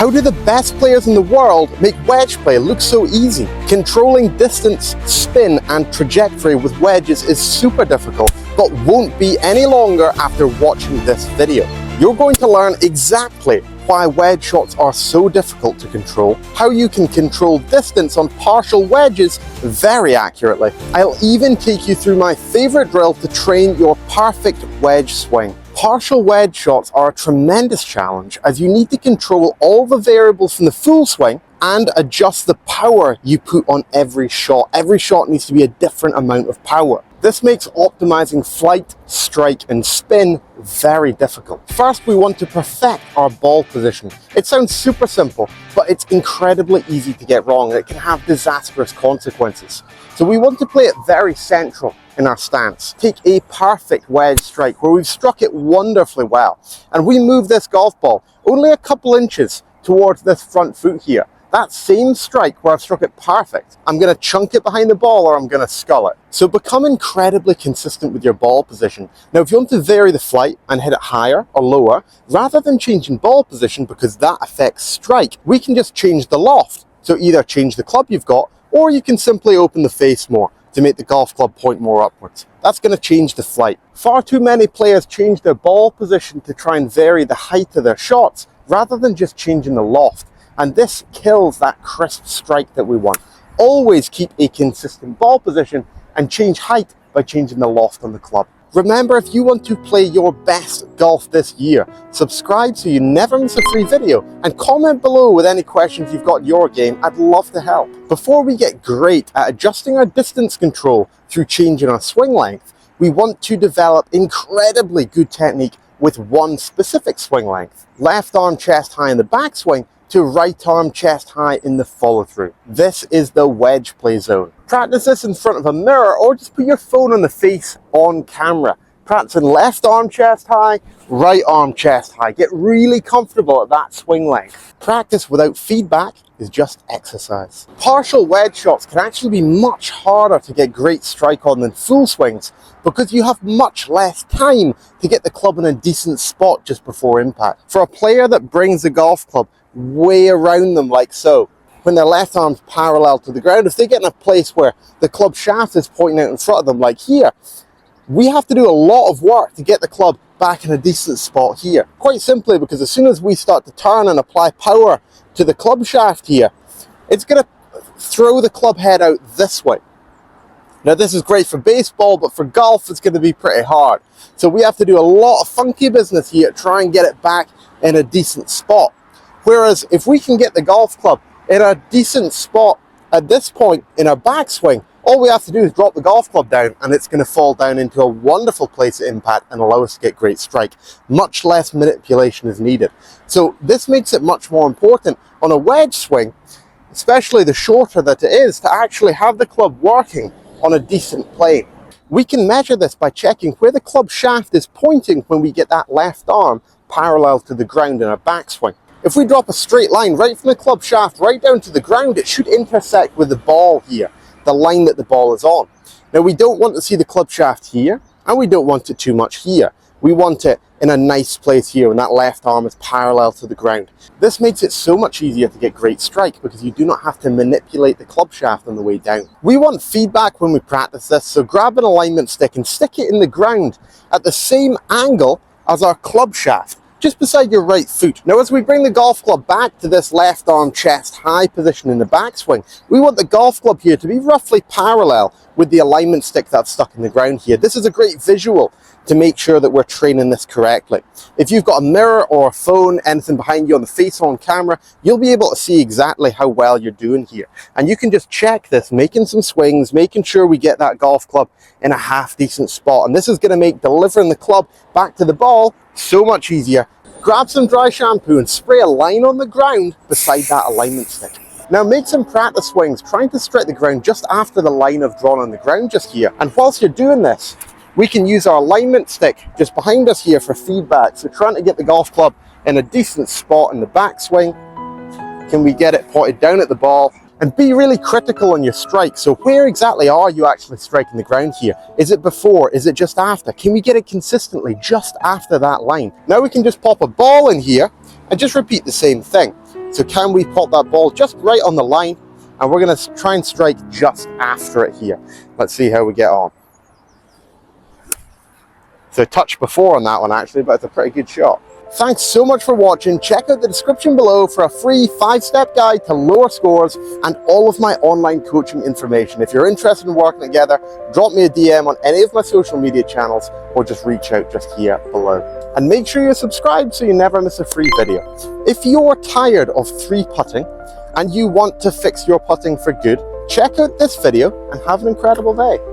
How do the best players in the world make wedge play look so easy? Controlling distance, spin, and trajectory with wedges is super difficult, but won't be any longer after watching this video. You're going to learn exactly why wedge shots are so difficult to control, how you can control distance on partial wedges very accurately. I'll even take you through my favorite drill to train your perfect wedge swing. Partial wedge shots are a tremendous challenge as you need to control all the variables from the full swing and adjust the power you put on every shot. Every shot needs to be a different amount of power. This makes optimizing flight, strike, and spin very difficult. First, we want to perfect our ball position. It sounds super simple, but it's incredibly easy to get wrong and it can have disastrous consequences. So we want to play it very central in our stance. Take a perfect wedge strike where we've struck it wonderfully well, and we move this golf ball only a couple inches towards this front foot here. That same strike where I've struck it perfect, I'm going to chunk it behind the ball or I'm going to scull it. So become incredibly consistent with your ball position. Now if you want to vary the flight and hit it higher or lower, rather than changing ball position because that affects strike, we can just change the loft. So either change the club you've got, or you can simply open the face more to make the golf club point more upwards. That's going to change the flight. Far too many players change their ball position to try and vary the height of their shots rather than just changing the loft. And this kills that crisp strike that we want. Always keep a consistent ball position and change height by changing the loft on the club. Remember, if you want to play your best golf this year, subscribe so you never miss a free video and comment below with any questions you've got in your game. I'd love to help. Before we get great at adjusting our distance control through changing our swing length, we want to develop incredibly good technique with one specific swing length. Left arm chest high in the backswing to right arm chest high in the follow through. This is the wedge play zone. Practice this in front of a mirror or just put your phone on the face on camera. Practicing left arm chest high, right arm chest high. Get really comfortable at that swing length. Practice without feedback is just exercise. Partial wedge shots can actually be much harder to get great strike on than full swings because you have much less time to get the club in a decent spot just before impact. For a player that brings the golf club way around them like so, when their left arm's parallel to the ground, if they get in a place where the club shaft is pointing out in front of them like here, we have to do a lot of work to get the club back in a decent spot here. Quite simply because as soon as we start to turn and apply power to the club shaft here, it's going to throw the club head out this way. Now this is great for baseball, but for golf it's going to be pretty hard. So we have to do a lot of funky business here to try and get it back in a decent spot. Whereas if we can get the golf club in a decent spot at this point in our backswing, all we have to do is drop the golf club down and it's going to fall down into a wonderful place of impact and allow us to get great strike. Much less manipulation is needed. So this makes it much more important on a wedge swing, especially the shorter that it is, to actually have the club working on a decent plane. We can measure this by checking where the club shaft is pointing when we get that left arm parallel to the ground in our backswing. If we drop a straight line right from the club shaft right down to the ground, it should intersect with the ball here, the line that the ball is on. Now we don't want to see the club shaft here, and we don't want it too much here. We want it in a nice place here when that left arm is parallel to the ground. This makes it so much easier to get great strike because you do not have to manipulate the club shaft on the way down. We want feedback when we practice this, so grab an alignment stick and stick it in the ground at the same angle as our club shaft, just beside your right foot. Now as we bring the golf club back to this left arm chest high position in the backswing, we want the golf club here to be roughly parallel with the alignment stick that's stuck in the ground here. This is a great visual to make sure that we're training this correctly. If you've got a mirror or a phone, anything behind you on the face on camera, you'll be able to see exactly how well you're doing here. And you can just check this, making some swings, making sure we get that golf club in a half decent spot. And this is going to make delivering the club back to the ball so much easier. Grab some dry shampoo and spray a line on the ground beside that alignment stick. Now make some practice swings, trying to strike the ground just after the line I've drawn on the ground just here. And whilst you're doing this, we can use our alignment stick just behind us here for feedback. So trying to get the golf club in a decent spot in the backswing. Can we get it pointed down at the ball? And be really critical on your strike. So where exactly are you actually striking the ground here? Is it before? Is it just after? Can we get it consistently just after that line? Now we can just pop a ball in here and just repeat the same thing. So can we pop that ball just right on the line? And we're going to try and strike just after it here. Let's see how we get on. So touch before on that one actually, but it's a pretty good shot. Thanks so much for watching. Check out the description below for a free 5-step guide to lower scores and all of my online coaching information. If you're interested in working together, drop me a DM on any of my social media channels or just reach out just here below. And make sure you're subscribed so you never miss a free video. If you're tired of 3-putting and you want to fix your putting for good, check out this video and have an incredible day.